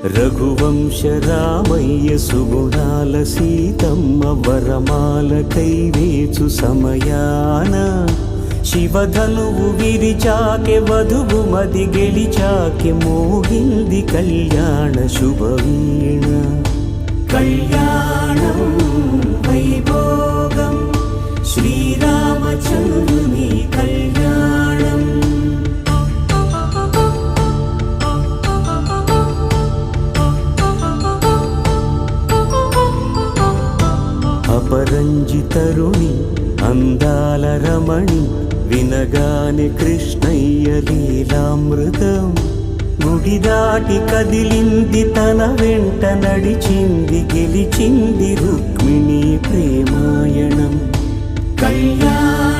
రఘువంశ రామయ్య సుగుణాల సీతమ్మ వరమాల కైవేచు సమయాన శివధనువు విరిచాకె వధువు మది గెలిచాకె మోగింది కళ్యాణ శుభవీణ. కళ్యాణం వైభోగం శ్రీరామచంద్రుని కళ్యాణం. అపరంజితరుణి అందాల రమణి వినగానే కృష్ణయ్య లీలామృతం. గుడి దాటి కదిలింది తన వెంట నడిచింది గెలిచింది రుక్మిణి ప్రేమాయణం. కళ్యాణ